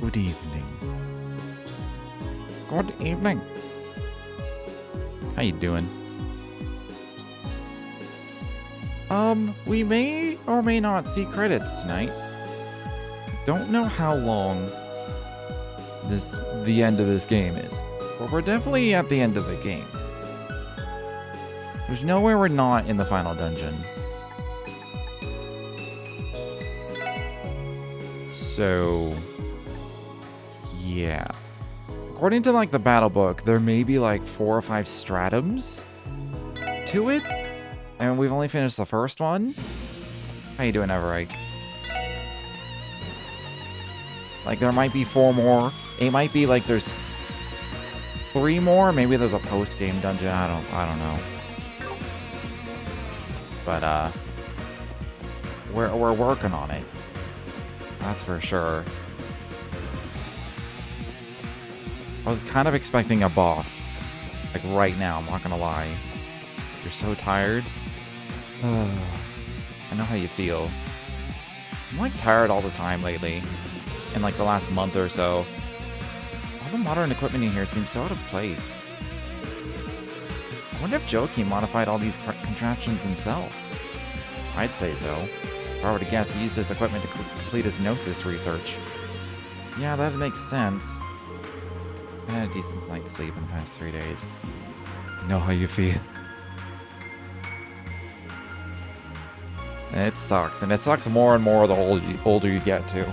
Good evening. Good evening. How you doing? We may or may not see credits tonight. Don't know how long the end of this game is, but we're definitely at the end of the game. There's nowhere we're not in the final dungeon. So, yeah. According to like the battle book, there may be like 4 or 5 Stratums to it, and we've only finished the first one. How you doing, Everike? Like there might be 4 more. It might be like there's 3 more. Maybe there's a post-game dungeon. I don't know. But we're working on it. That's for sure. I was kind of expecting a boss, like right now, I'm not gonna lie. You're so tired. I know how you feel. I'm like tired all the time lately, in like the last month or so. All the modern equipment in here seems so out of place. I wonder if Joachim modified all these contraptions himself. I'd say so. If I were to guess, he used his equipment to complete his Gnosis research. Yeah, that makes sense. I had a decent night's sleep in the past 3 days. I know how you feel. It sucks, and it sucks more and more the older you get, too.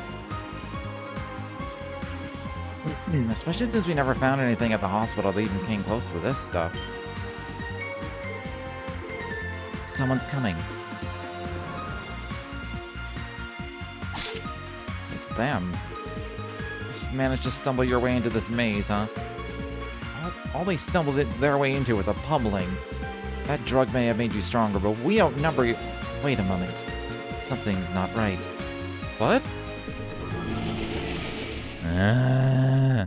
Especially since we never found anything at the hospital that even came close to this stuff. Someone's coming. It's them. Just managed to stumble your way into this maze, huh? All they stumbled their way into was a pummeling. That drug may have made you stronger, but we outnumber you. Wait a moment. Something's not right. What? Yeah.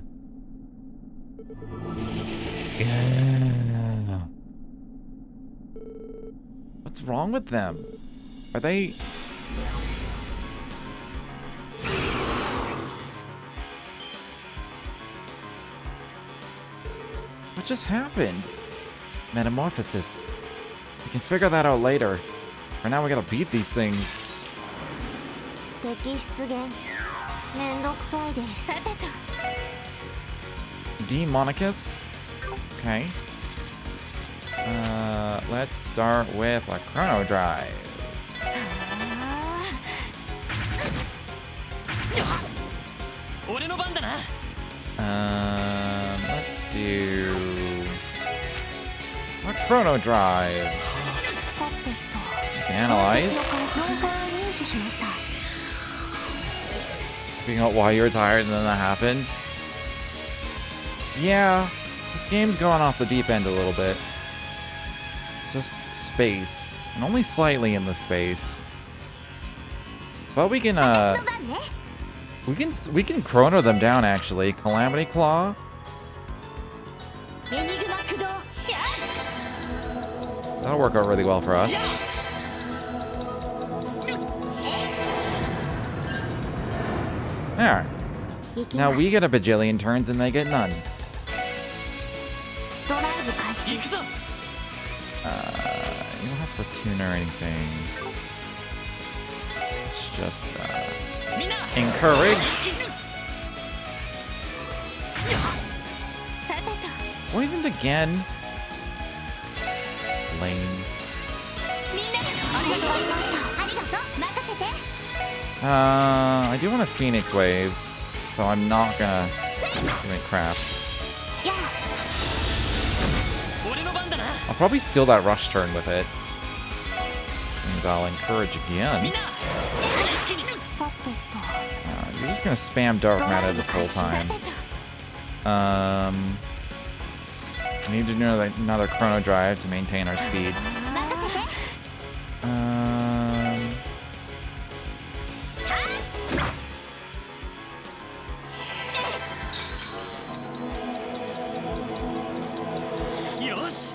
What's wrong with them? Are they... What just happened? Metamorphosis. We can figure that out later. For now, we gotta beat these things. Demonicus? Okay. Let's start with a Chrono Drive. Let's do a Chrono Drive. You can analyze. Figuring out why you were tired and then that happened. Yeah, this game's going off the deep end a little bit. Just space, and only slightly in the space. But we can we can chrono them down actually. Calamity Claw. That'll work out really well for us. There. Now we get a bajillion turns and they get none. You don't have Fortuna or anything. It's just encourage. Poisoned again. Lame. I do want a Phoenix Wave, so I'm not gonna do any crap. I'll probably steal that rush turn with it. And I'll encourage again. You're just gonna spam Dark Matter this whole time. I need to do another Chrono Drive to maintain our speed.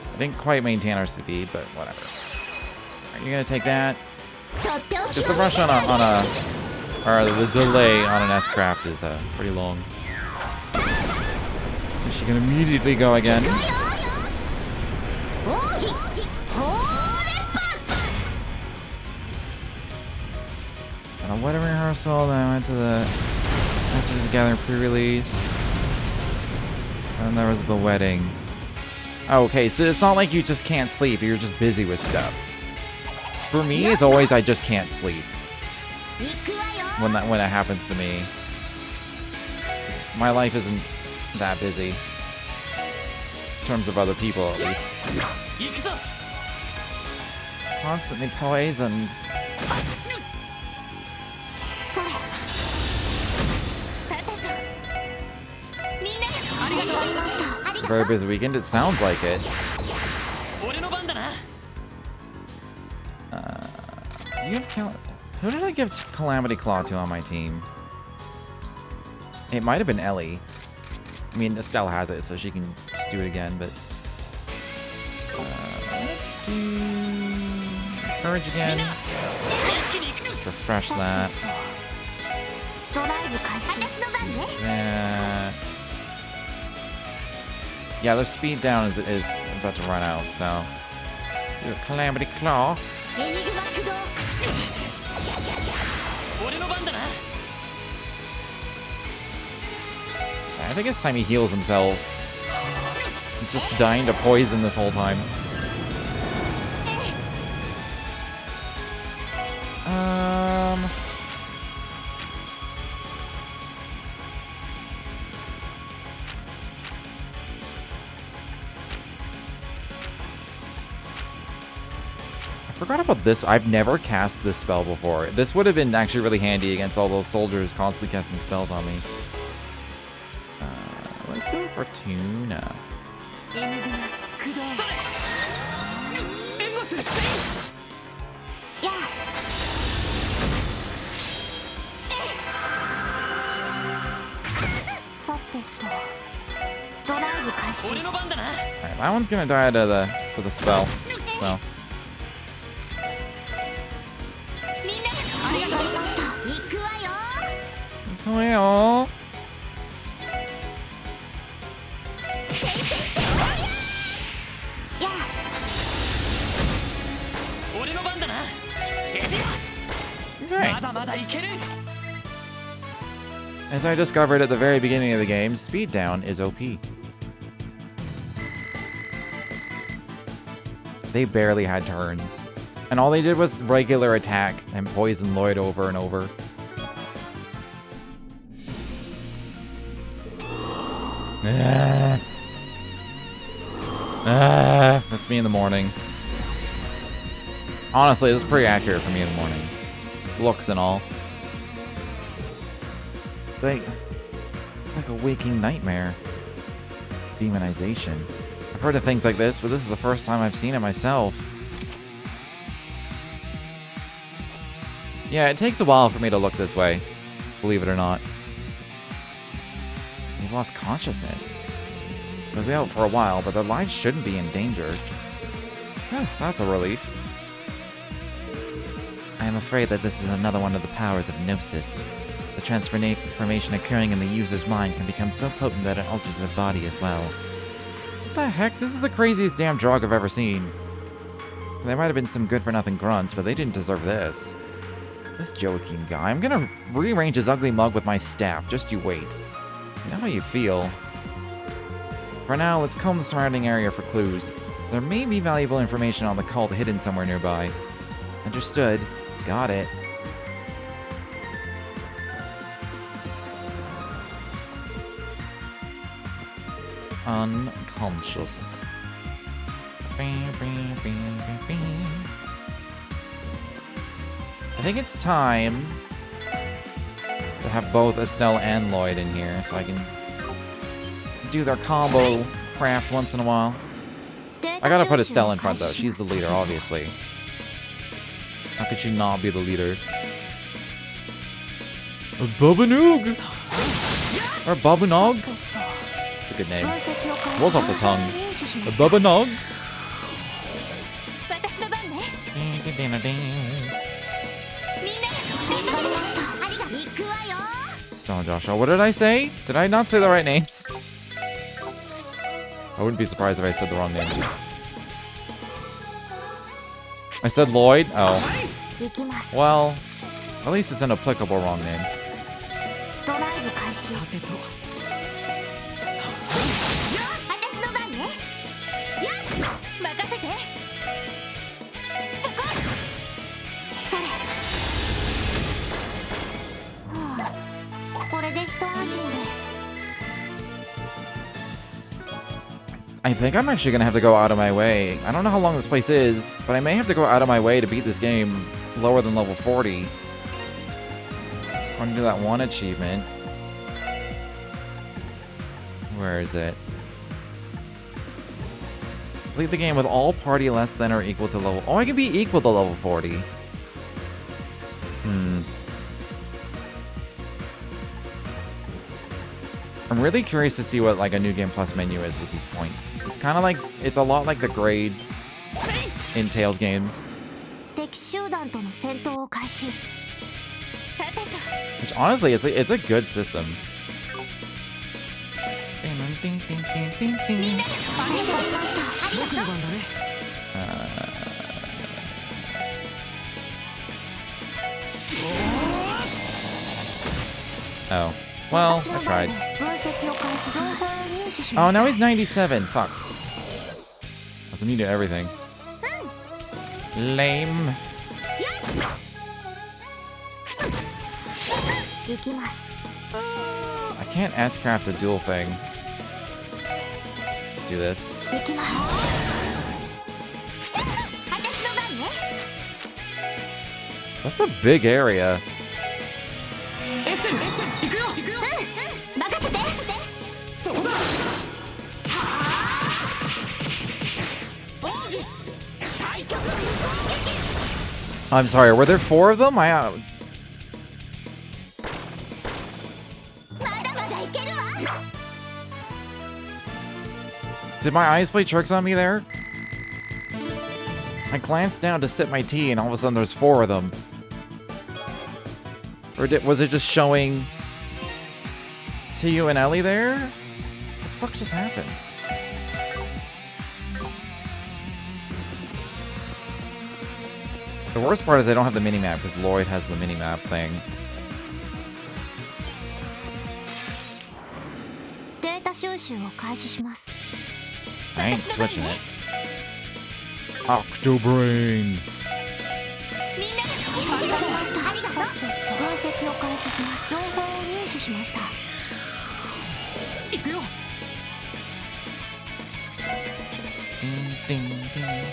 I didn't quite maintain our speed, but whatever. Are you gonna take that? Just a rush on a Or the delay on an S-craft is pretty long. So she can immediately go again. And a wedding rehearsal, then I went to the Gathering pre-release. And then there was the wedding. Okay, so it's not like you just can't sleep, you're just busy with stuff. For me, it's always I just can't sleep. When that happens to me. My life isn't that busy. In terms of other people, at least. Constantly poisoned. Very busy weekend, it sounds like it. Do you have who did I give Calamity Claw to on my team? It might have been Ellie. I mean, Estelle has it, so she can just do it again, but... let's do... Courage again. Just refresh that. That... Yeah, their speed down is about to run out, so... Do a Calamity Claw. I think it's time he heals himself. He's just dying to poison this whole time. I forgot about this. I've never cast this spell before. This would have been actually really handy against all those soldiers constantly casting spells on me. Let's do it for Tuna. Alright, that one's gonna die to the spell. So. Well. Okay. As I discovered at the very beginning of the game, speed down is OP. They barely had turns. And all they did was regular attack and poison Lloyd over and over. That's me in the morning. Honestly, this is pretty accurate for me in the morning. Looks and all. It's like a waking nightmare. Demonization. I've heard of things like this, but this is the first time I've seen it myself. Yeah, it takes a while for me to look this way. Believe it or not. They've lost consciousness. They'll be out for a while, but their lives shouldn't be in danger. That's a relief. I am afraid that this is another one of the powers of Gnosis. The transformation occurring in the user's mind can become so potent that it alters their body as well. What the heck? This is the craziest damn drug I've ever seen. There might have been some good-for-nothing grunts, but they didn't deserve this. This Joaquin guy. I'm gonna rearrange his ugly mug with my staff. Just you wait. You know how you feel. For now, let's comb the surrounding area for clues. There may be valuable information on the cult hidden somewhere nearby. Understood. Got it. Unconscious. I think it's time to have both Estelle and Lloyd in here so I can do their combo craft once in a while. I gotta put Estelle in front though. She's the leader, obviously. How could she not be the leader? Or Babanoog! Or Babanog? It's a good name. Rolls off the tongue. A Babanog? telling Joshua. What did I say? Did I not say the right names? I wouldn't be surprised if I said the wrong name. I said Lloyd? Oh. Well, at least it's an applicable wrong name. I think I'm actually gonna have to go out of my way. I don't know how long this place is, but I may have to go out of my way to beat this game lower than level 40. I want to do that one achievement. Where is it? Complete the game with all party less than or equal to level... Oh, I can be equal to level 40. I'm really curious to see what like a New Game Plus menu is with these points. It's kind of like, it's a lot like the grade in TLoH games. Which honestly, it's a good system. Oh. Well, I tried. Oh, now he's 97. Fuck. Must have needed everything. Lame. I can't S-craft a dual thing. Let's do this. That's a big area. I'm sorry, were there 4 of them? Did my eyes play tricks on me there? I glanced down to sip my tea and all of a sudden there's 4 of them. Or was it just showing to you and Ellie there? What the fuck just happened? The worst part is I don't have the minimap because Lloyd has the minimap thing. I ain't switching it. Octobrain! Ding, ding, ding.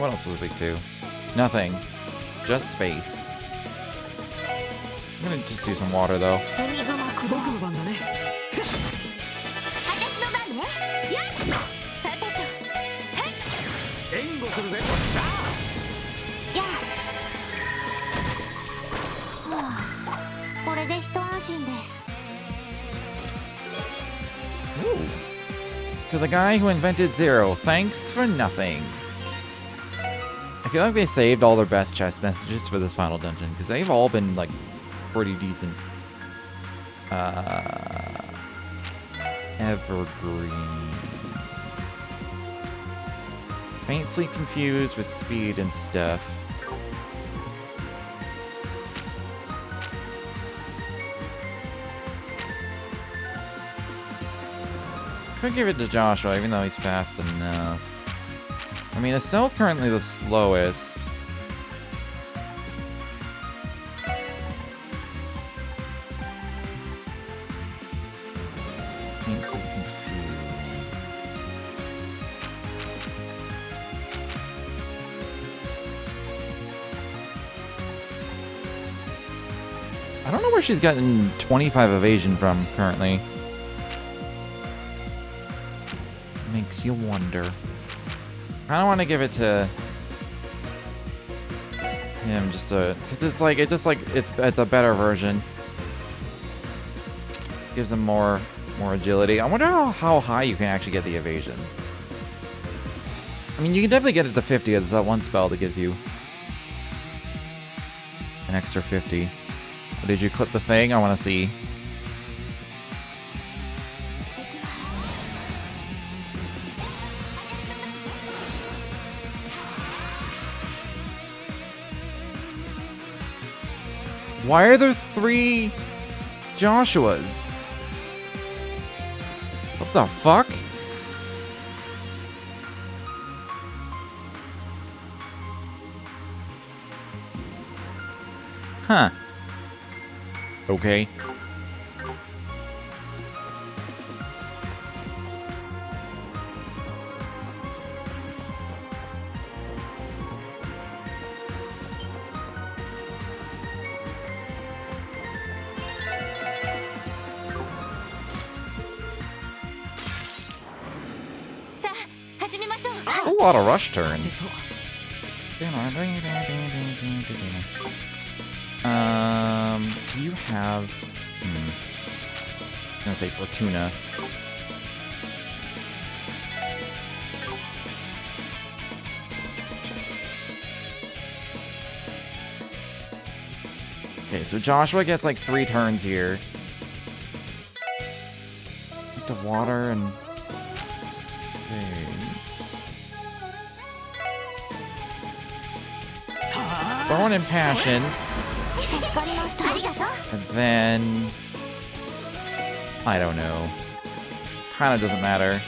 What else was big too? Nothing. Just space. I'm gonna just do some water though. Ooh. To the guy who invented Zero, thanks for nothing. I feel like they saved all their best chest messages for this final dungeon, because they've all been, like, pretty decent. Evergreen. Faintly confused with speed and stuff. Could give it to Joshua, even though he's fast enough. I mean, Estelle's currently the slowest. Faintly confused. I don't know where she's gotten 25 evasion from currently. Makes you wonder. I don't want to give it to him just to, because it's a better version. Gives them more agility. I wonder how high you can actually get the evasion. I mean, you can definitely get it to 50. There's that one spell that gives you an extra 50. Oh, did you clip the thing? I want to see. Why are there 3 Joshuas? What the fuck? Huh. Okay. A lot of rush turns. Do you have... I was gonna say Fortuna. Okay, so Joshua gets like 3 turns here. To water and... Born in Passion. And then... I don't know. Kinda doesn't matter.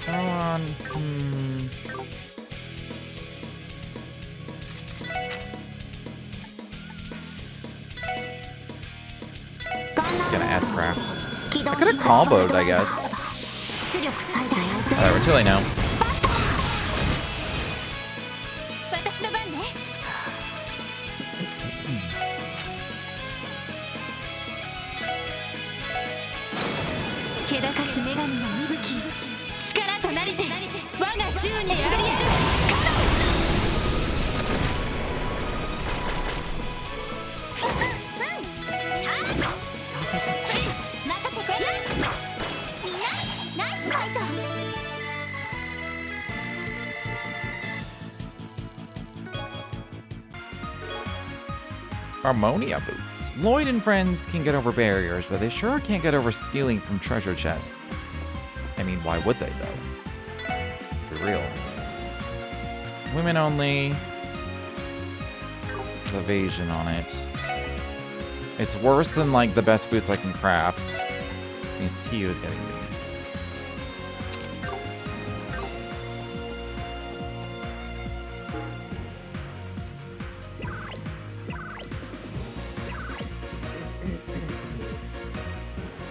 So on... Just gonna S-craft. I could have comboed, I guess. Alright, we're too late now. Harmonia boots. Lloyd and friends can get over barriers, but they sure can't get over stealing from treasure chests. I mean, why would they, though? For real. Women only. Evasion on it. It's worse than, like, the best boots I can craft. Means Tio is getting these.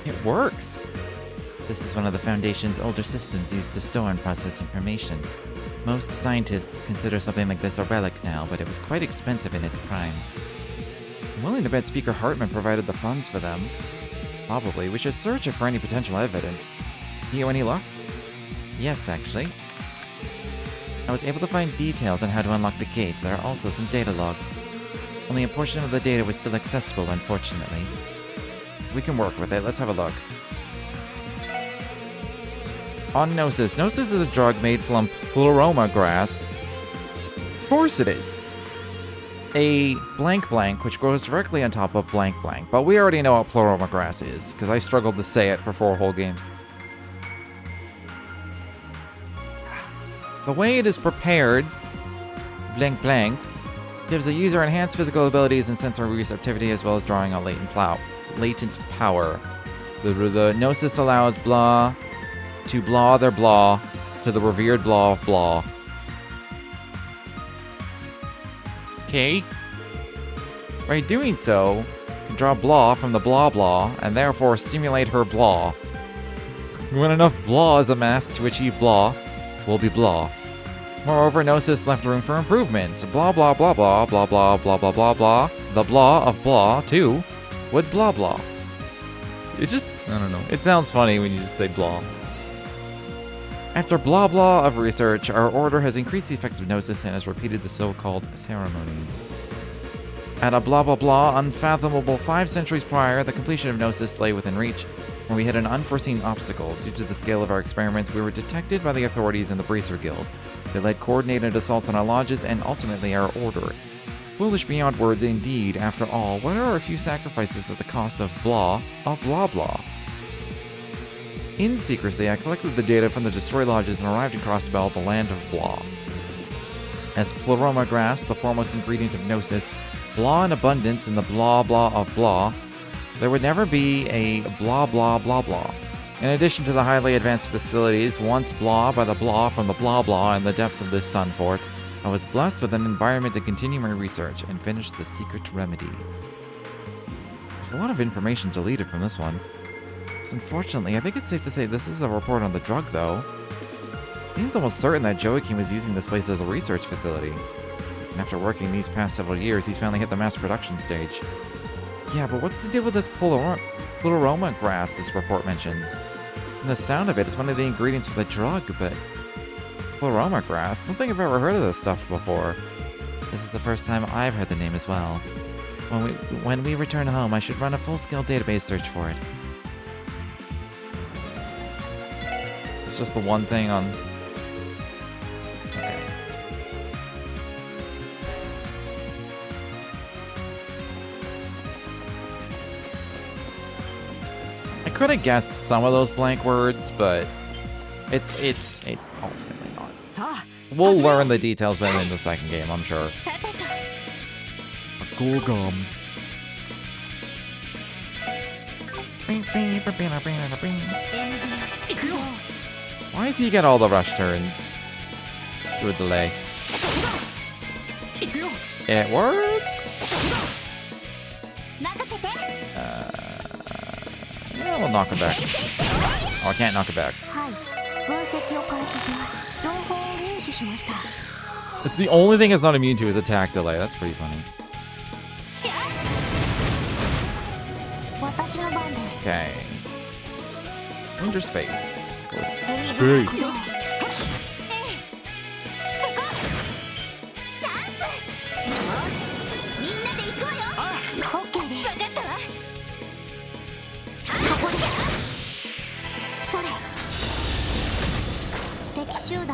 It works! This is one of the Foundation's older systems used to store and process information. Most scientists consider something like this a relic now, but it was quite expensive in its prime. I'm willing to bet Speaker Hartman provided the funds for them. Probably. We should search it for any potential evidence. You any luck? Yes, actually. I was able to find details on how to unlock the gate. There are also some data logs. Only a portion of the data was still accessible, unfortunately. We can work with it. Let's have a look. On Gnosis. Gnosis is a drug made from Pluroma grass. Of course it is. A blank blank, which grows directly on top of blank blank. But we already know what Pluroma grass is, because I struggled to say it for 4 whole games. The way it is prepared, blank blank, gives the user enhanced physical abilities and sensory receptivity, as well as drawing on latent power. The Gnosis allows blah to blah their blah to the revered blah of blah. Okay. By doing so, you can draw blah from the blah blah, and therefore simulate her blah. When enough blah is amassed to achieve blah, will be blah. Moreover, Gnosis left room for improvement. Blah blah blah blah blah blah blah blah blah blah. The blah of blah too would blah blah. It just, I don't know. It sounds funny when you just say blah. After blah blah of research, our order has increased the effects of Gnosis and has repeated the so-called ceremonies. At a blah blah blah unfathomable 5 centuries prior, the completion of Gnosis lay within reach. When we hit an unforeseen obstacle, due to the scale of our experiments, we were detected by the authorities in the Bracer Guild. They led coordinated assaults on our lodges and ultimately our order. Foolish beyond words indeed, after all, what are a few sacrifices at the cost of blah, a blah blah? In secrecy, I collected the data from the destroyed lodges and arrived in Crossbell, the land of blah. As pleroma grass, the foremost ingredient of Gnosis, blah in abundance in the blah blah of blah, there would never be a blah blah blah blah. In addition to the highly advanced facilities, once blah by the blah from the blah blah in the depths of this sun port, I was blessed with an environment to continue my research and finish the secret remedy. There's a lot of information deleted from this one. So unfortunately, I think it's safe to say this is a report on the drug, though. Seems almost certain that Joachim was using this place as a research facility. And after working these past several years, he's finally hit the mass production stage. Yeah, but what's the deal with this pleroma grass this report mentions? From the sound of it, it's one of the ingredients for the drug, but... Pleroma grass? I don't think I've ever heard of this stuff before. This is the first time I've heard the name as well. When we return home, I should run a full-scale database search for it. It's just the one thing on... Okay. I could have guessed some of those blank words, but it's ultimately not. We'll learn the details better in the second game, I'm sure. Cool gum. Why does he get all the rush turns? Let's do a delay. It works. Yeah, we'll knock him back. Oh, I can't knock it back. It's the only thing it's not immune to is attack delay. That's pretty funny. Okay. Winter space. Space.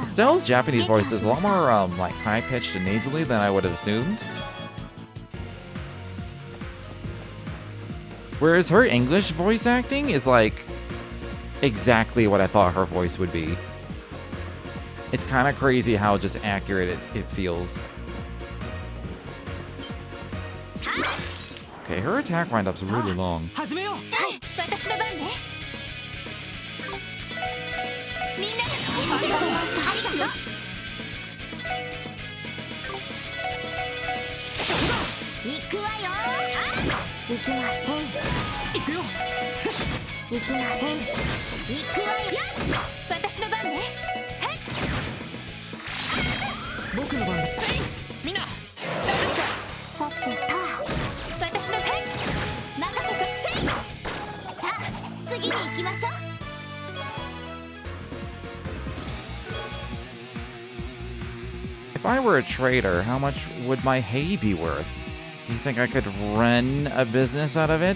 Stell's Japanese voice is a lot more like high-pitched and nasally than I would have assumed. Whereas her English voice acting is like exactly what I thought her voice would be. It's kind of crazy how just accurate it feels. Okay, her attack windup's really long. If I were a trader, how much would my hay be worth? Do you think I could run a business out of it?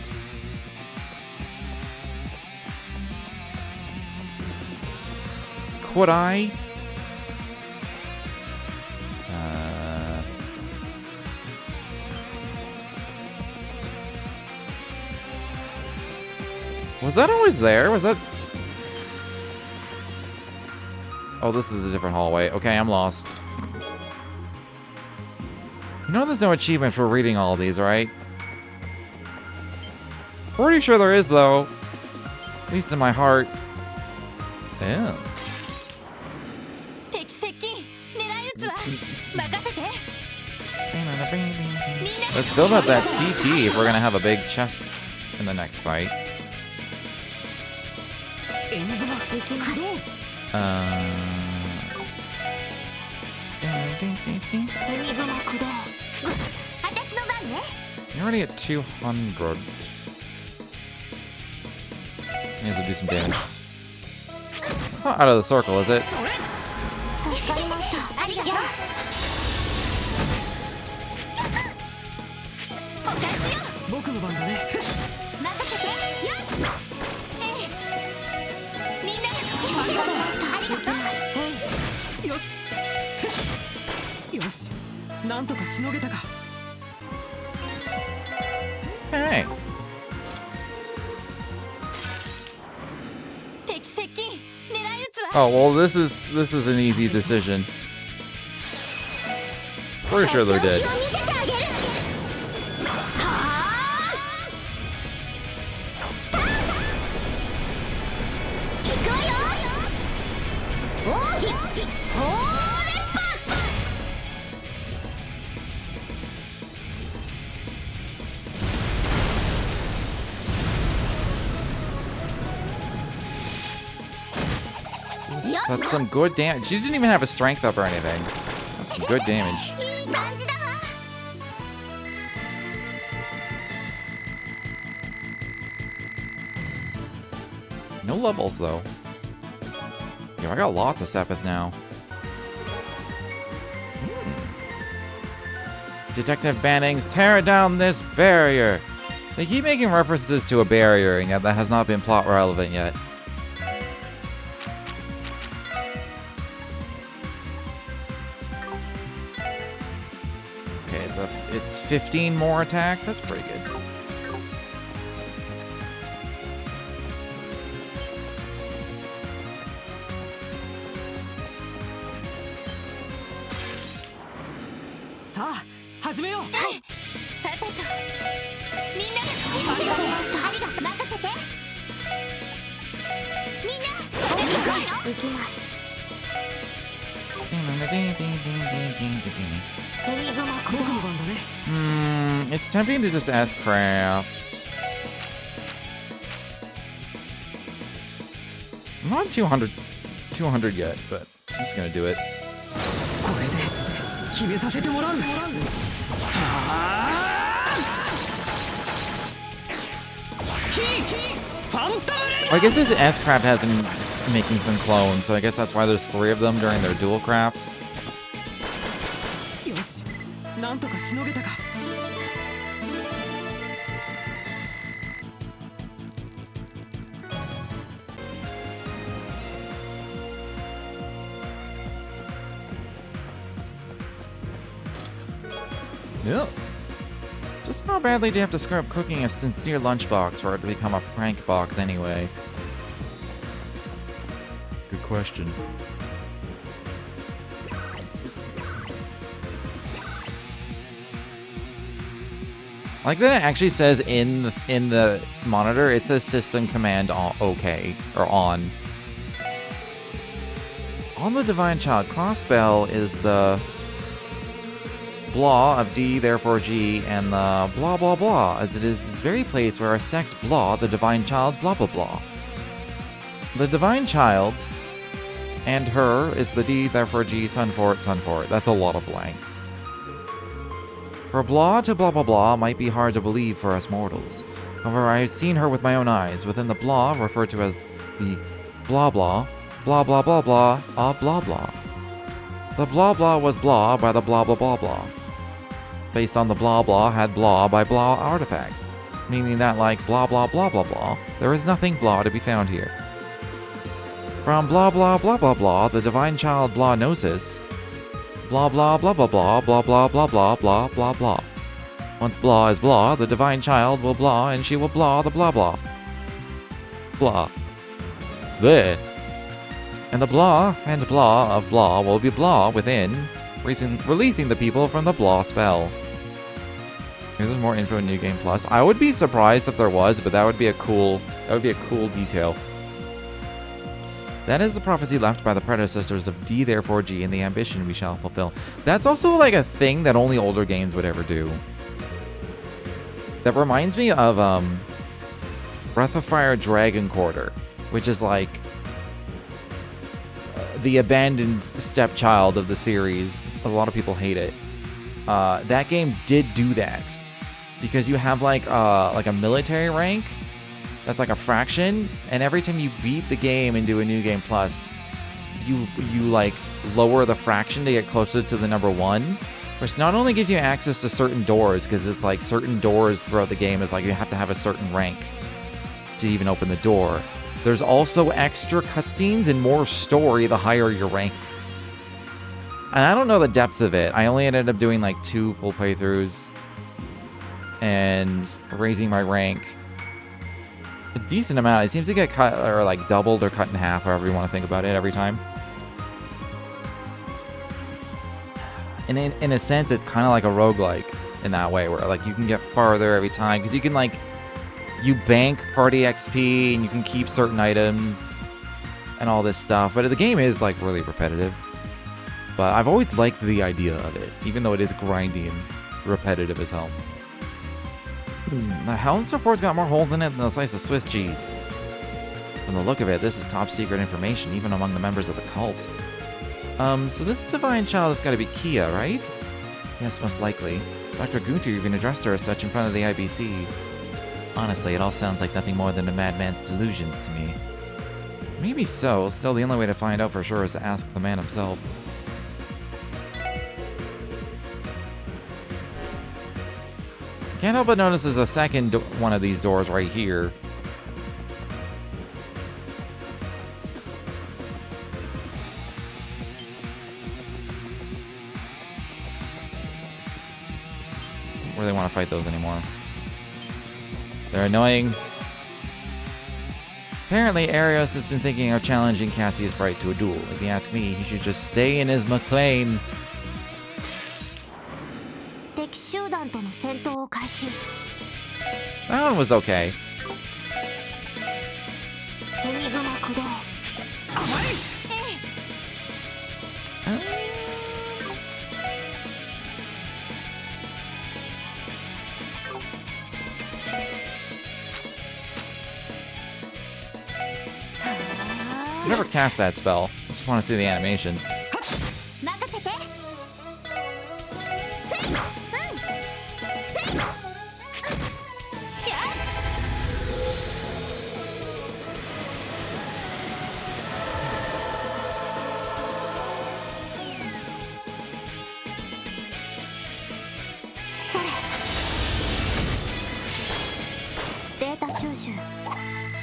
Could I? Was that always there? Was that... Oh, this is a different hallway. Okay, I'm lost. You know there's no achievement for reading all of these, right? Pretty sure there is, though. At least in my heart. Yeah. Let's build up that CT if we're gonna have a big chest in the next fight. You're already at 200. May as well do some damage. That's not out of the circle, is it? Hey. Oh well, this is an easy decision. Pretty sure they're dead. That's some good damage. She didn't even have a strength up or anything. That's some good damage. No levels though. Yo, I got lots of Sepith now. Detective Bannings, tear down this barrier. They keep making references to a barrier, and yet that has not been plot relevant yet. Okay, it's 15 more attack. That's pretty good. It's tempting to just ask Craft. I'm not 200 yet, but I'm just gonna do it. I guess this S-Craft has been making some clones, so I guess that's why there's 3 of them during their dual craft. Yep. Just how badly do you have to screw up cooking a sincere lunchbox for it to become a prank box anyway? Good question. Like that it actually says in the monitor, it says system command OK or on. On the Divine Child, cross spell is the blah of D, therefore G, and the blah blah blah, as it is this very place where a sect blah, the Divine Child, blah blah blah. The Divine Child and her is the D, therefore G, sun for it. That's a lot of blanks. For blah to blah blah blah might be hard to believe for us mortals. However, I have seen her with my own eyes, within the blah referred to as the blah blah, blah blah blah blah, blah blah. The blah blah was blah by the blah blah blah blah. Based on the blah blah had blah by blah artifacts, meaning that like blah blah blah blah blah, there is nothing blah to be found here. From blah blah blah blah blah, the Divine Child blah gnosis, blah blah blah blah blah blah blah blah blah blah blah blah. Once blah is blah, the Divine Child will blah and she will blah the blah blah. Blah. There. And the blah and blah of blah will be blah within, releasing the people from the blah spell. There's more info in New Game Plus. I would be surprised if there was, but that would be a cool detail. That is the prophecy left by the predecessors of D, therefore G, and the ambition we shall fulfill. That's also like a thing that only older games would ever do. That reminds me of Breath of Fire Dragon Quarter, which is like the abandoned stepchild of the series. A lot of people hate it. That game did do that because you have like a military rank that's like a fraction, and every time you beat the game and do a New Game Plus, you like lower the fraction to get closer to the number 1, which not only gives you access to certain doors, because it's like certain doors throughout the game is like you have to have a certain rank to even open the door. There's also extra cutscenes and more story the higher your rank is. And I don't know the depth of it. I only ended up doing like 2 full playthroughs and raising my rank a decent amount. It seems to get cut or like doubled or cut in half, however you want to think about it, every time. And in a sense, it's kind of like a roguelike in that way, where like you can get farther every time because you can like you bank party XP and you can keep certain items and all this stuff. But the game is like really repetitive. But I've always liked the idea of it, even though it is grindy and repetitive as hell. The health report's got more holes in it than a slice of Swiss cheese. From the look of it, this is top secret information, even among the members of the cult. So this divine child has got to be Kia, right? Yes, most likely. Dr. Gunter even addressed her as such in front of the IBC. Honestly, it all sounds like nothing more than a madman's delusions to me. Maybe so, still the only way to find out for sure is to ask the man himself. Can't help but notice there's a second one of these doors right here. Don't really want to fight those anymore. They're annoying. Apparently, Arios has been thinking of challenging Cassius Bright to a duel. If you ask me, he should just stay in his McLean. That one was okay. I've never cast that spell. I just want to see the animation.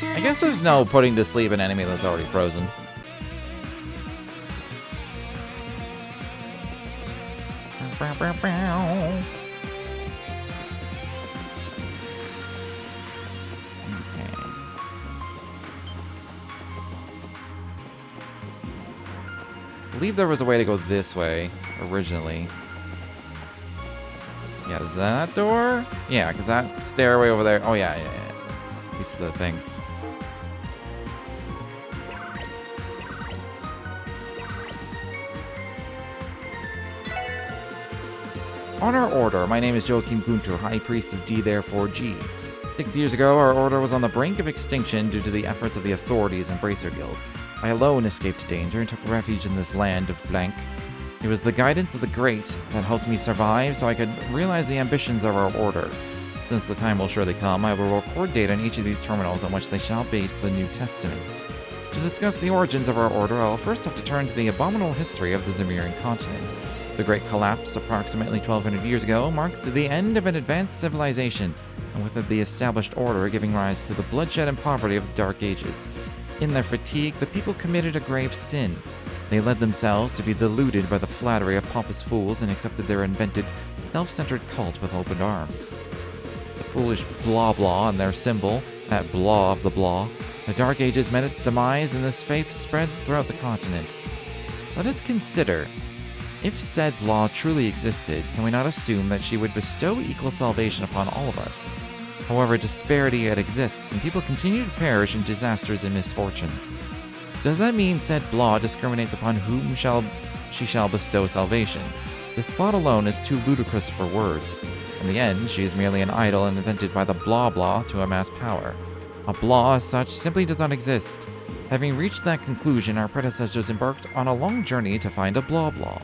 I guess there's no putting to sleep an enemy that's already frozen. I believe there was a way to go this way originally. Yeah, is that door? Yeah, because that stairway over there. Oh, yeah. It's the thing. On our order, my name is Joachim Gunter, High Priest of D therefore G. 6 years ago, our order was on the brink of extinction due to the efforts of the authorities and Bracer Guild. I alone escaped danger and took refuge in this land of blank. It was the guidance of the great that helped me survive so I could realize the ambitions of our order. Since the time will surely come, I will record data on each of these terminals on which they shall base the New Testaments. To discuss the origins of our order, I will first have to turn to the abominable history of the Zemirian continent. The Great Collapse, approximately 1200 years ago, marks the end of an advanced civilization, and with it the established order giving rise to the bloodshed and poverty of the Dark Ages. In their fatigue, the people committed a grave sin. They led themselves to be deluded by the flattery of pompous fools and accepted their invented, self-centered cult with open arms. The foolish blah blah and their symbol, that blah of the blah, the Dark Ages met its demise and this faith spread throughout the continent. Let us consider, if said law truly existed, can we not assume that she would bestow equal salvation upon all of us? However, disparity yet exists, and people continue to perish in disasters and misfortunes. Does that mean said law discriminates upon whom she shall bestow salvation? This thought alone is too ludicrous for words. In the end, she is merely an idol invented by the blah blah to amass power. A blah as such simply does not exist. Having reached that conclusion, our predecessors embarked on a long journey to find a blah blah.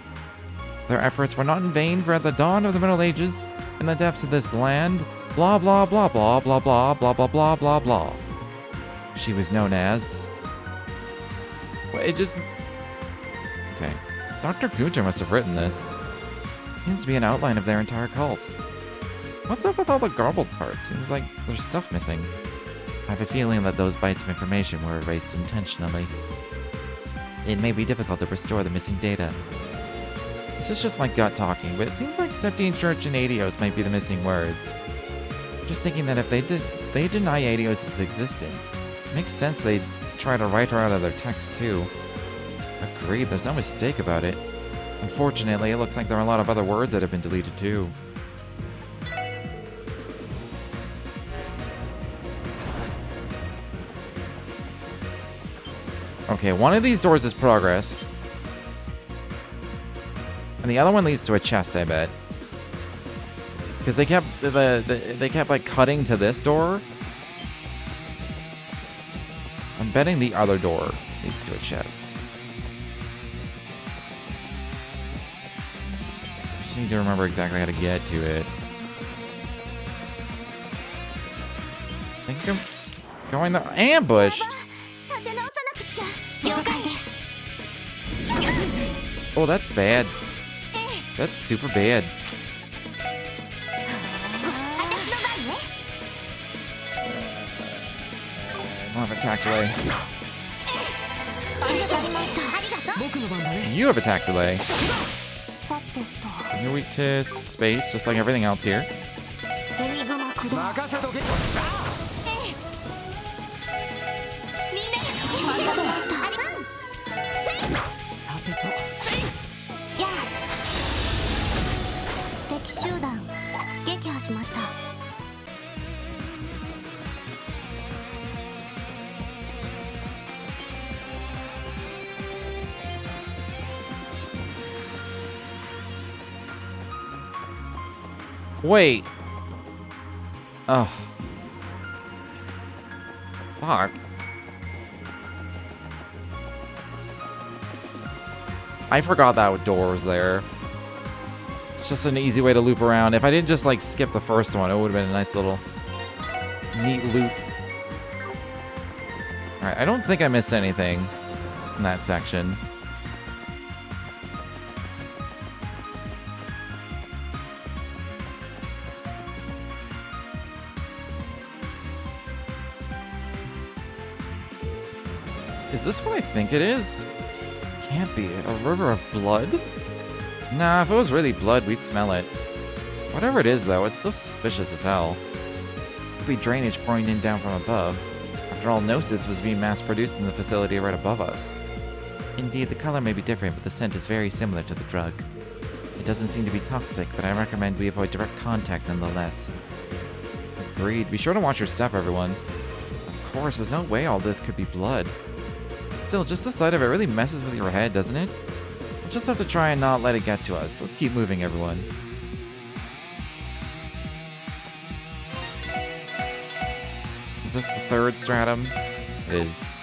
Their efforts were not in vain, for at the dawn of the Middle Ages, in the depths of this land, blah blah blah blah blah blah blah blah blah blah blah. She was known as... Okay. Dr. Gunter must have written this. Seems to be an outline of their entire cult. What's up with all the garbled parts? Seems like there's stuff missing. I have a feeling that those bytes of information were erased intentionally. It may be difficult to restore the missing data. This is just my gut talking, but it seems like Septine Church and Adios might be the missing words. Just thinking that if they deny Adios' existence, it makes sense they'd try to write her out of their text too. Agreed, there's no mistake about it. Unfortunately, it looks like there are a lot of other words that have been deleted too. Okay, one of these doors is progress. And the other one leads to a chest, I bet. Because they kept they kept like cutting to this door. I'm betting the other door leads to a chest. I just need to remember exactly how to get to it. I think I'm going there. Ambushed! Oh, that's bad. That's super bad. I'll have attack delay. You have attack delay. You're weak to space, just like everything else here. Wait. Oh. Fuck. I forgot that door was there. It's just an easy way to loop around. If I didn't just like skip the first one, it would have been a nice little neat loop. Alright, I don't think I missed anything in that section. Is this what I think it is? Can't be. A river of blood? Nah, if it was really blood, we'd smell it. Whatever it is, though, it's still suspicious as hell. Could be drainage pouring in down from above. After all, Gnosis was being mass-produced in the facility right above us. Indeed, the color may be different, but the scent is very similar to the drug. It doesn't seem to be toxic, but I recommend we avoid direct contact nonetheless. Agreed. Be sure to watch your step, everyone. Of course, there's no way all this could be blood. Still, just the sight of it really messes with your head, doesn't it? We'll just have to try and not let it get to us. Let's keep moving, everyone. Is this the third stratum? It is.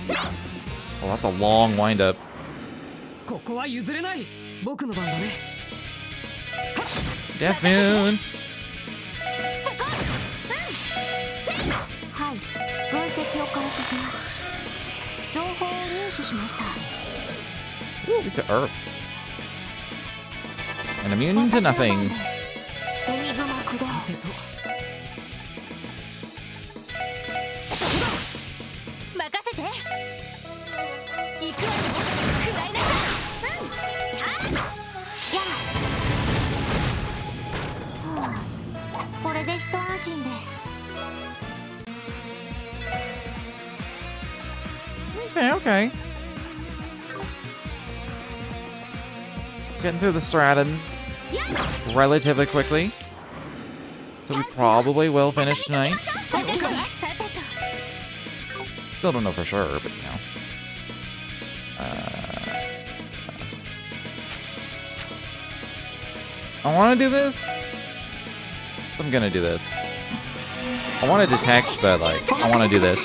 Well, that's a long wind-up. Death Moon! Ooh, to Earth. And immune to nothing. Okay. Getting through the Stratums relatively quickly. So we probably will finish tonight. Still don't know for sure, but you know. I want to do this. I'm gonna do this. I want to detect, but like, I want to do this.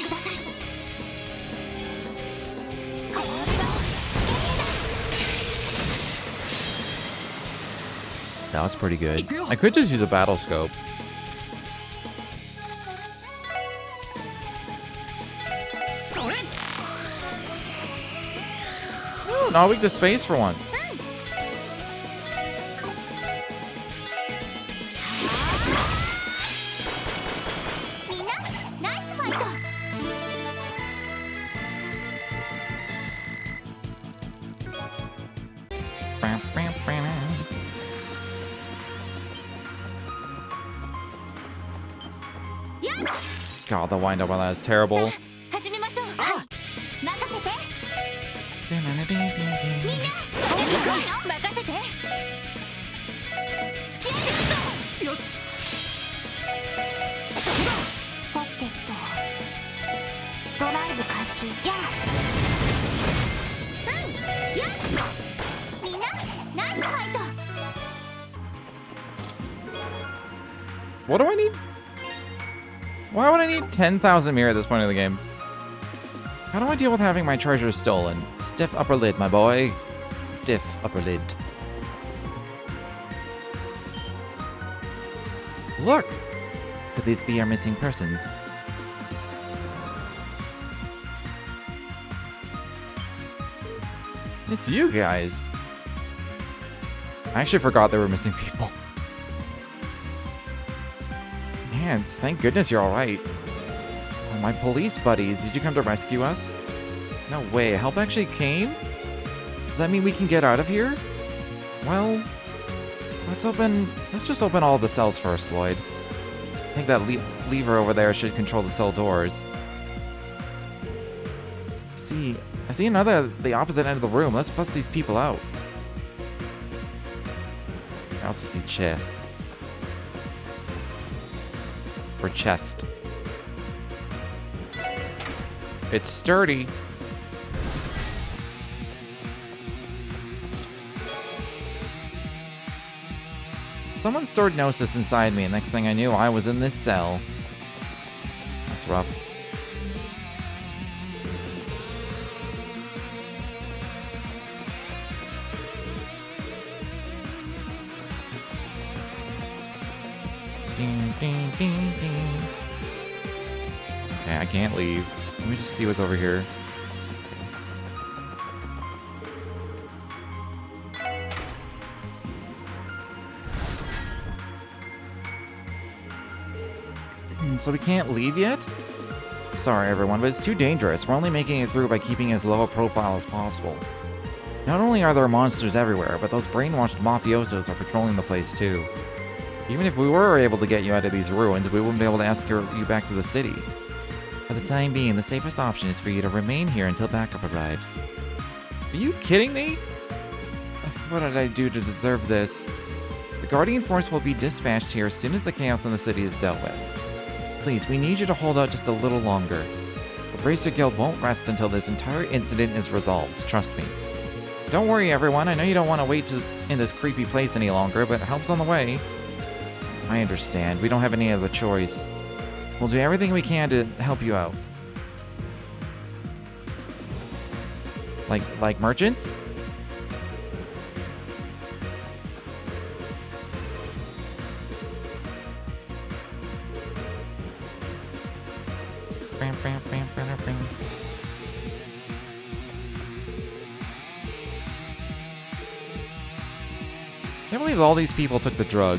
That was pretty good. I could just use a battle scope. not weak to space for once. God, the wind up on that is terrible. What do I need? Why would I need 10,000 mirror at this point in the game? How do I deal with having my treasure stolen? Stiff upper lid, my boy. Stiff upper lid. Look! Could these be our missing persons? It's you guys. I actually forgot there were missing people. Man, thank goodness you're alright. Oh, my police buddies, did you come to rescue us? No way, help actually came? Does that mean we can get out of here? Well, let's just open all the cells first, Lloyd. I think that lever over there should control the cell doors. I see the opposite end of the room. Let's bust these people out. I also see chests. Or chest. It's sturdy. Someone stored Gnosis inside me, and next thing I knew, I was in this cell. That's rough. Ding, ding, ding, ding. Okay, I can't leave. Let me just see what's over here. So we can't leave yet? Sorry everyone, but it's too dangerous. We're only making it through by keeping as low a profile as possible. Not only are there monsters everywhere, but those brainwashed mafiosos are patrolling the place too. Even if we were able to get you out of these ruins, we wouldn't be able to escort you back to the city. For the time being, the safest option is for you to remain here until backup arrives. Are you kidding me? What did I do to deserve this? The Guardian Force will be dispatched here as soon as the chaos in the city is dealt with. Please, we need you to hold out just a little longer. The Bracer Guild won't rest until this entire incident is resolved, trust me. Don't worry everyone, I know you don't want to wait in this creepy place any longer, but help's on the way. I understand, we don't have any other choice. We'll do everything we can to help you out. Like merchants? I can't believe all these people took the drug.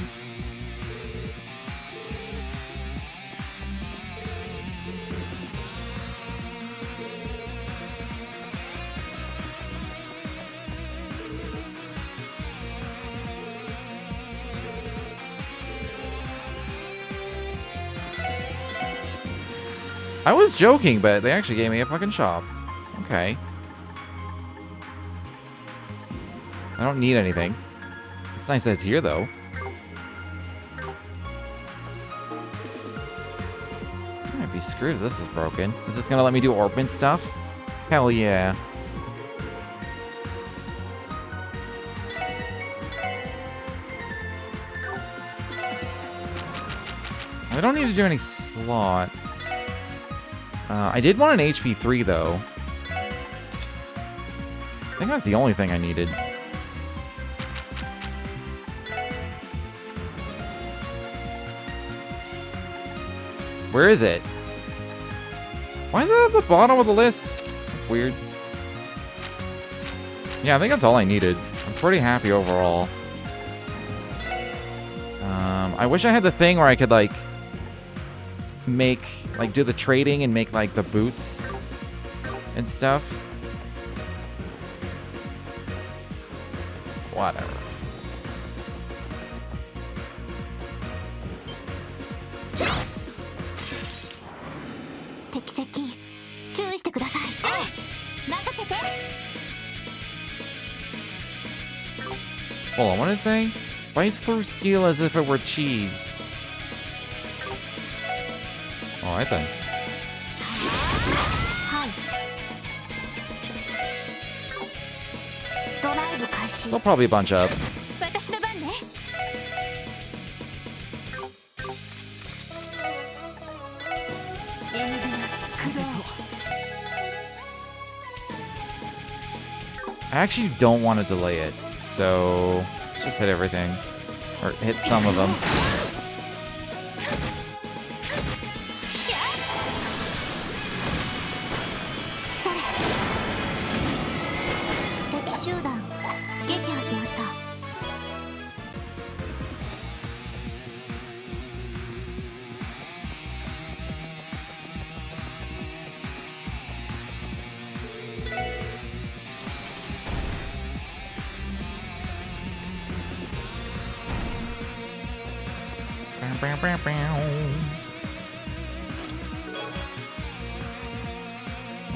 I was joking, but they actually gave me a fucking shop. Okay. I don't need anything. It's nice that it's here, though. I might be screwed if this is broken. Is this gonna let me do orbit stuff? Hell yeah. I don't need to do any slots. I did want an HP 3 though. I think that's the only thing I needed. Where is it? Why is it at the bottom of the list? That's weird. Yeah, I think that's all I needed. I'm pretty happy overall. I wish I had the thing where I could, like, do the trading and make, like, the boots and stuff. Whatever. Hold on, what did it say? Bites through steel as if it were cheese. Alright then. They'll probably bunch up. I actually don't want to delay it, so let's just hit everything. Or hit some of them.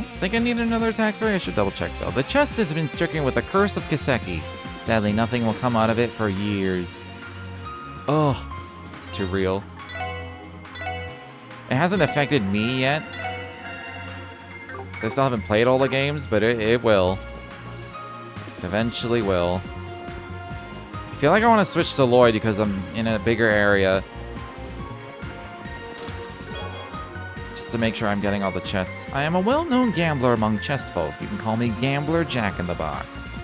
I think I need another attack 3. I should double check though. The chest has been stricken with the curse of Kiseki. Sadly, nothing will come out of it for years. Oh, it's too real. It hasn't affected me yet. 'Cause I still haven't played all the games, but it will. Eventually will. I feel like I want to switch to Lloyd because I'm in a bigger area. To make sure I'm getting all the chests. I am a well-known gambler among chest folk. You can call me Gambler Jack in the Box.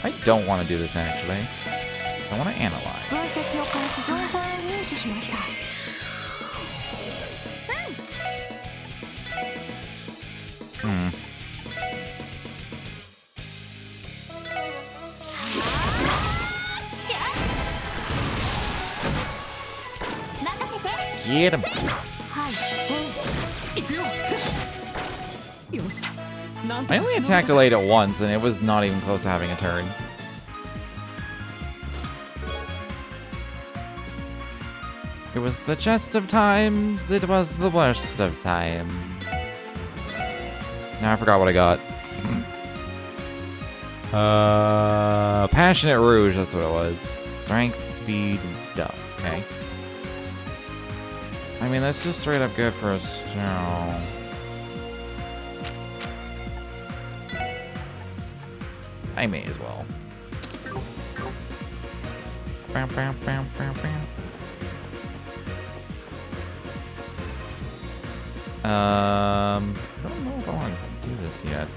I don't want to do this actually. I want to analyze. Get him. I only attacked delayed at once, and it was not even close to having a turn. It was the chest of times, it was the worst of times. Now I forgot what I got. Passionate Rouge, that's what it was. Strength, speed, and stuff. Okay. I mean, that's just straight up good for a stone. I may as well. Bam, bam, bam, bam, bam. I don't know if I want to do this yet.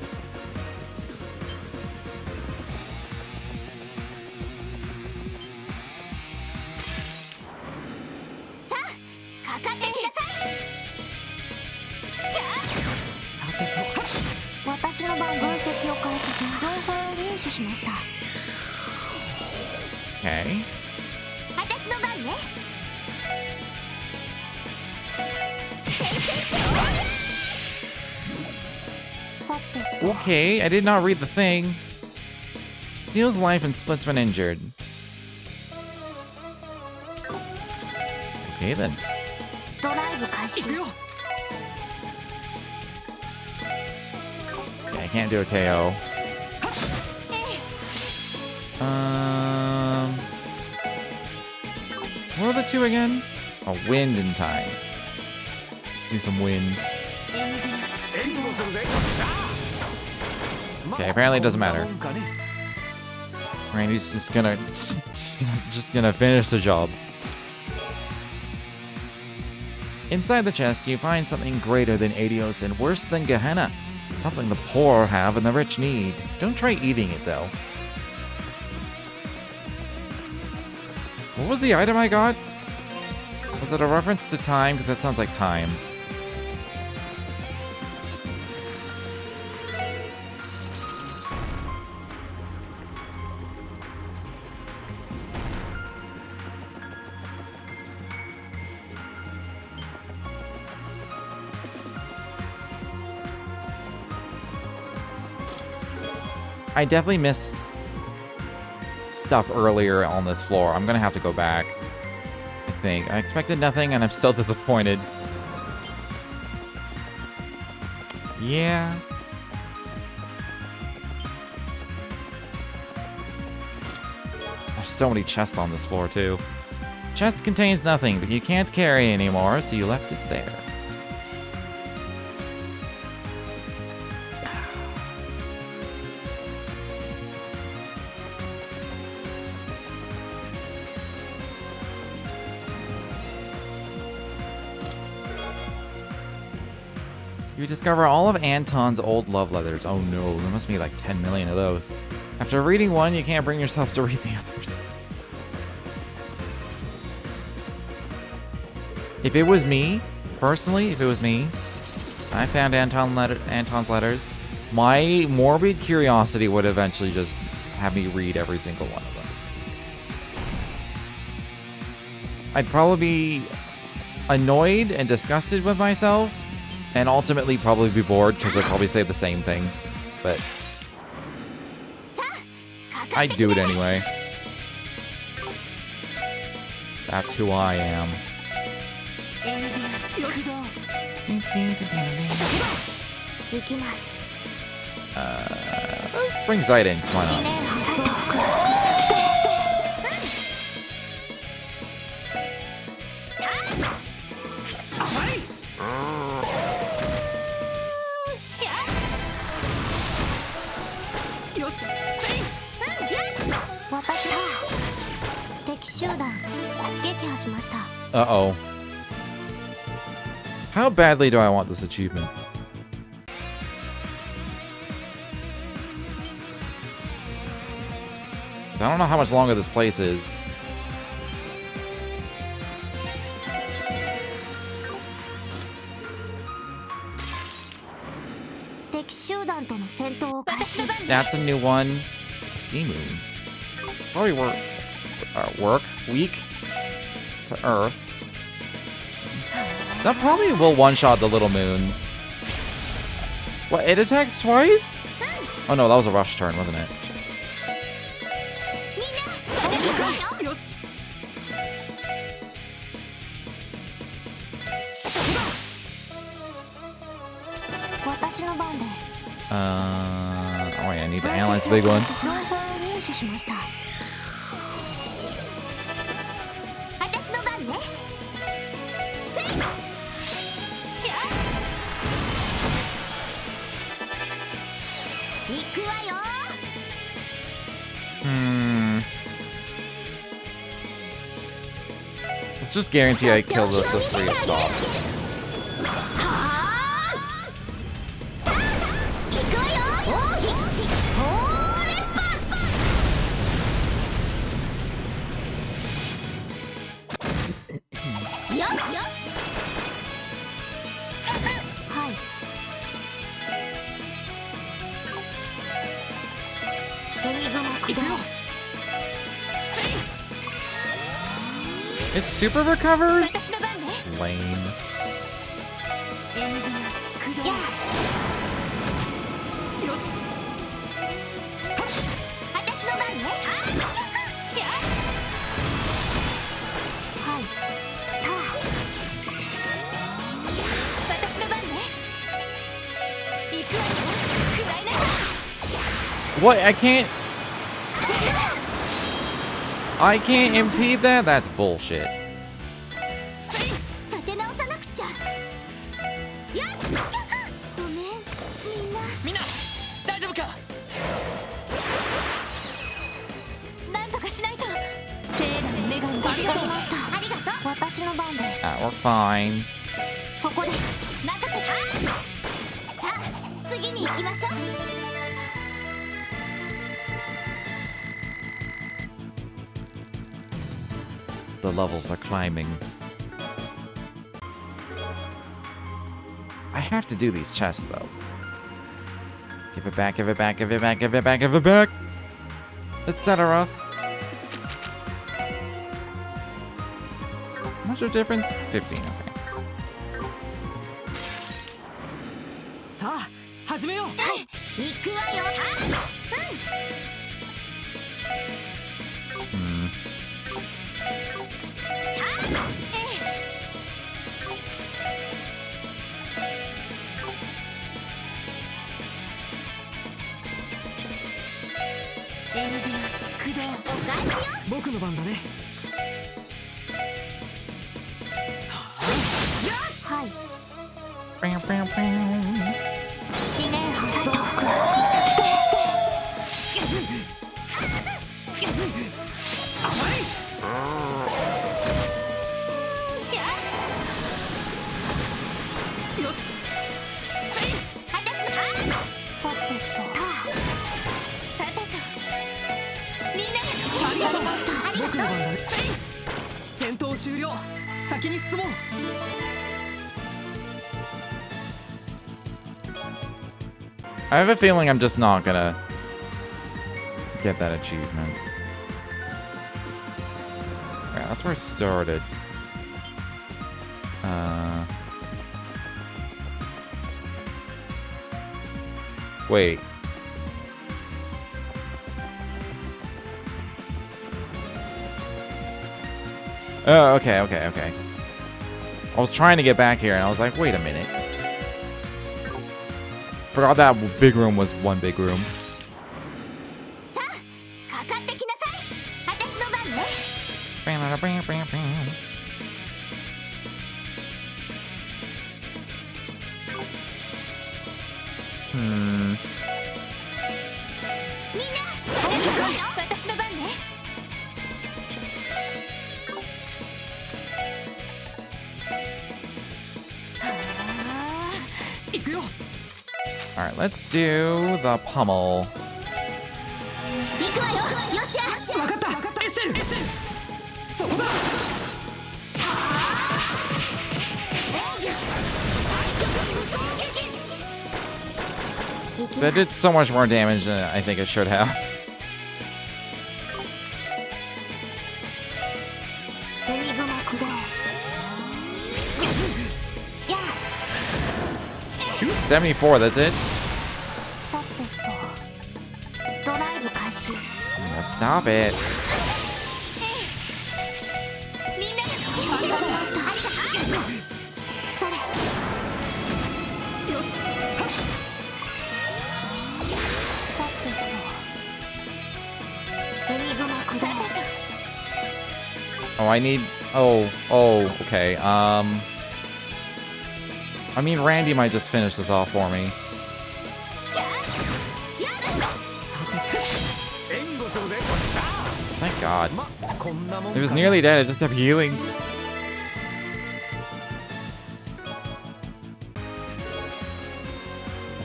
Okay. Okay, I did not read the thing. Steals life and splits when injured. Okay then. Okay, I can't do a KO. What are the two again? Oh, wind and time. Let's do some wind. Okay, apparently it doesn't matter. Randy's just gonna finish the job. Inside the chest, you find something greater than Adios and worse than Gehenna. Something the poor have and the rich need. Don't try eating it, though. What was the item I got? Was it a reference to time? Because that sounds like time. I definitely missed stuff earlier on this floor. I'm gonna have to go back, I think. I expected nothing and I'm still disappointed. Yeah. There's so many chests on this floor too. Chest contains nothing, but you can't carry anymore, so you left it there. You discover all of Anton's old love letters. Oh no, there must be like 10 million of those. After reading one, you can't bring yourself to read the others. If it was me, personally, if it was me, I found Anton's letters, my morbid curiosity would eventually just have me read every single one of them. I'd probably be annoyed and disgusted with myself, and ultimately probably be bored because I'd probably say the same things. But I'd do it anyway. That's who I am. Let's bring Zite in. Why not? Uh-oh. How badly do I want this achievement? I don't know how much longer this place is. That's a new one. Sea moon. Probably weak to Earth. That probably will one-shot the little moons. What, it attacks twice? Oh no, that was a rush turn, wasn't it? Oh wait, I need to analyze the big one. Let's just guarantee I kill the three up top. It super recovers? Lame. What? I can't impede that? That's bullshit. We're fine. The levels are climbing. I have to do these chests, though. Give it back, give it back, give it back, give it back, give it back! Etc. What's your difference? 15, okay. さあ始めよう。はい、行くわよ。僕の番だね。はい。死ね増幅。来て来て。甘い。よし。私の。さてと。さてと。みんなで。ありがとう。僕の番だね。戦闘終了。先に進もう。I have a feeling I'm just not gonna get that achievement. Yeah, that's where I started. Wait. Oh, okay. I was trying to get back here and I was like, wait a minute. Forgot that big room was one big room. Alright, let's do the pummel. That did so much more damage than I think it should have. $274, that's it? Let's stop it. Oh, I need... Oh, okay. I mean, Randy might just finish this off for me. Thank God. It was nearly dead, it just kept healing.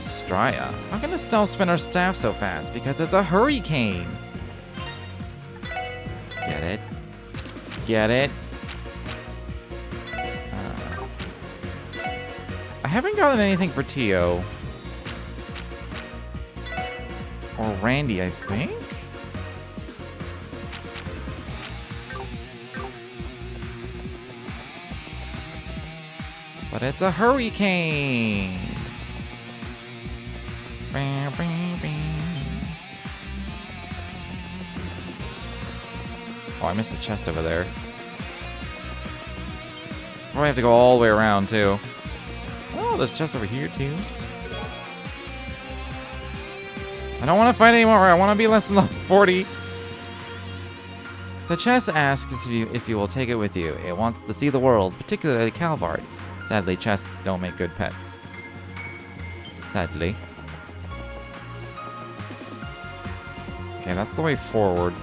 Straya. How can Estelle spin her staff so fast? Because it's a hurricane. Get it? Get it? I haven't gotten anything for Tio. Or Randy, I think? But it's a hurricane! Oh, I missed a chest over there. Probably have to go all the way around, too. Oh, there's a chest over here, too. I don't want to fight anymore. I want to be less than level 40. The chest asks if you will take it with you. It wants to see the world, particularly Calvard. Sadly, chests don't make good pets. Sadly. Okay, that's the way forward.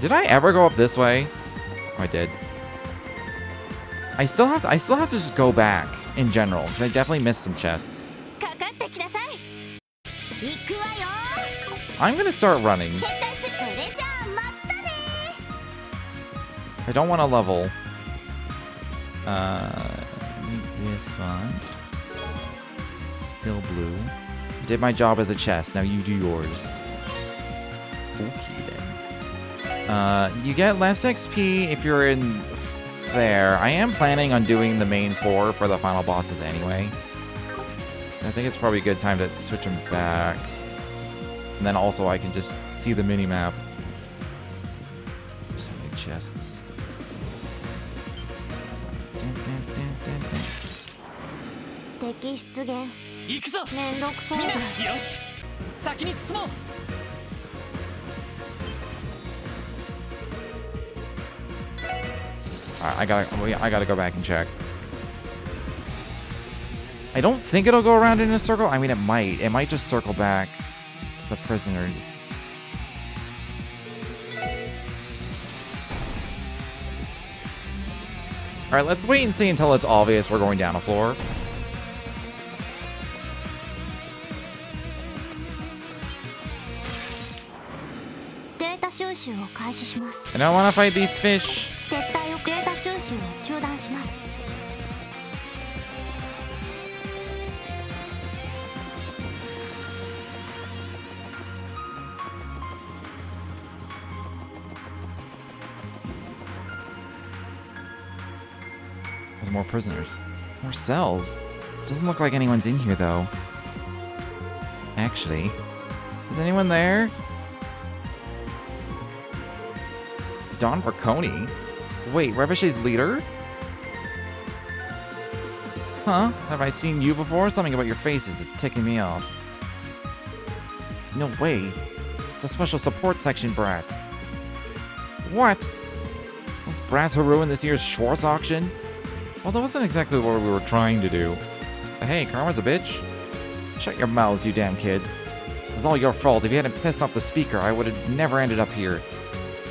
Did I ever go up this way? Oh, I did. I still have to just go back in general, because I definitely missed some chests. かかってきなさい。行くわよ。 I'm gonna start running. 撤退する。それじゃあまたね。 I don't want to level. This one. Still blue. Did my job as a chest. Now you do yours. Okay then. You get less XP if you're in there. I am planning on doing the main 4 for the final bosses anyway. I think it's probably a good time to switch them back. And then also I can just see the mini-map. So many chests. Dun, dun, dun, dun, dun. 敵出現。行くぞ。めんどくそうだ。よし。先に進もう。 Alright, I gotta go back and check. I don't think it'll go around in a circle. I mean, it might. It might just circle back to the prisoners. Alright, let's wait and see until it's obvious we're going down a floor. Data 収集を開始します。 I don't want to fight these fish. 撤退をデータ収集を中断します。 There's more prisoners. More cells. Doesn't look like anyone's in here, though. Actually, is anyone there? Don Marconi? Wait, Reviché's leader? Huh? Have I seen you before? Something about your faces is ticking me off. No way. It's the special support section brats. What? Those brats who ruined this year's Schwartz auction? Well, that wasn't exactly what we were trying to do. But hey, karma's a bitch. Shut your mouths, you damn kids. It's all your fault. If you hadn't pissed off the speaker, I would have never ended up here.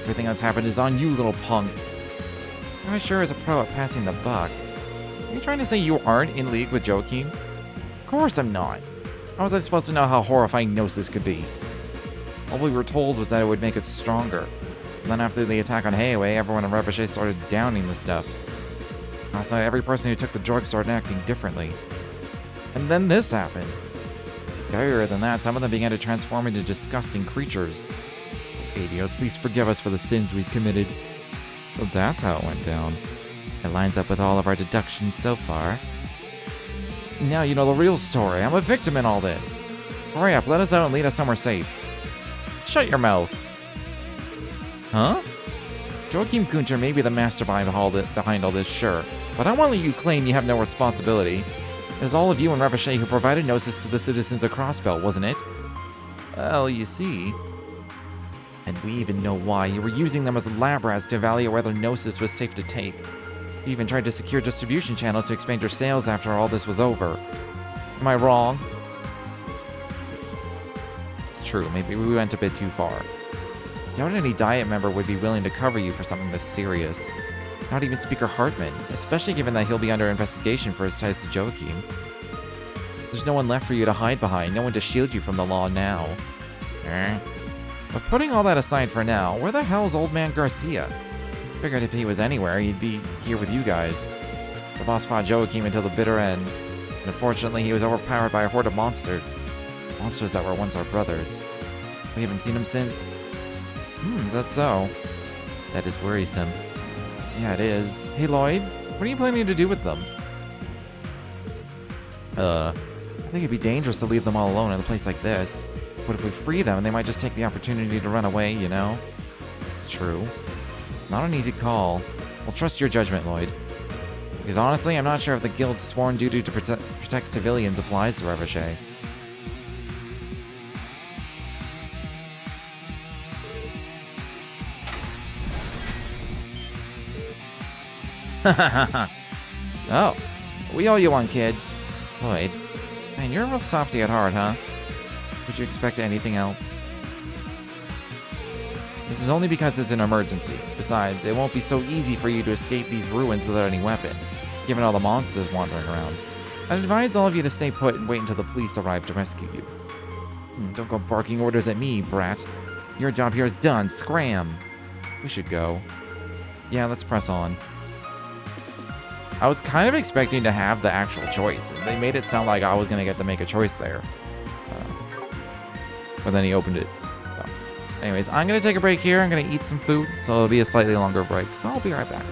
Everything that's happened is on you little punks. I sure is a pro at passing the buck. Are you trying to say you aren't in league with Joachim? Of course I'm not. How was I supposed to know how horrifying Gnosis could be? All we were told was that it would make it stronger. And then after the attack on Heiwei, everyone in Reveche started downing the stuff. Last night, every person who took the drug started acting differently. And then this happened. Scarier than that, some of them began to transform into disgusting creatures. Adios, please forgive us for the sins we've committed. Well, that's how it went down. It lines up with all of our deductions so far. Now you know the real story. I'm a victim in all this. Hurry up, let us out and lead us somewhere safe. Shut your mouth. Huh? Joachim Kunter may be the master behind all this, sure. But I won't let you claim you have no responsibility. It was all of you and Reveche who provided Gnosis to the citizens of Crossbell, wasn't it? Well, you see. And we even know why. You were using them as lab rats to evaluate whether Gnosis was safe to take. You even tried to secure distribution channels to expand your sales after all this was over. Am I wrong? It's true, maybe we went a bit too far. I doubt any Diet member would be willing to cover you for something this serious. Not even Speaker Hartman, especially given that he'll be under investigation for his ties to Joachim. There's no one left for you to hide behind, no one to shield you from the law now. But putting all that aside for now, where the hell's Old Man Garcia? Figured if he was anywhere, he'd be here with you guys. The boss fought Joachim until the bitter end, and unfortunately he was overpowered by a horde of monsters. Monsters that were once our brothers. We haven't seen him since. Is that so? That is worrisome. Yeah, it is. Hey, Lloyd, what are you planning to do with them? I think it'd be dangerous to leave them all alone in a place like this. But if we free them, they might just take the opportunity to run away, you know? It's true. It's not an easy call. We'll trust your judgment, Lloyd. Because honestly, I'm not sure if the Guild's sworn duty to protect civilians applies to Reveche. Oh, we owe you one, kid. Lloyd, man, you're a real softy at heart, huh? Would you expect anything else? This is only because it's an emergency. Besides, it won't be so easy for you to escape these ruins without any weapons, given all the monsters wandering around. I'd advise all of you to stay put and wait until the police arrive to rescue you. Don't go barking orders at me, brat. Your job here is done. Scram! We should go. Yeah, let's press on. I was kind of expecting to have the actual choice. They made it sound like I was going to get to make a choice there. But then he opened it. So. Anyways, I'm going to take a break here. I'm going to eat some food, so it'll be a slightly longer break. So I'll be right back.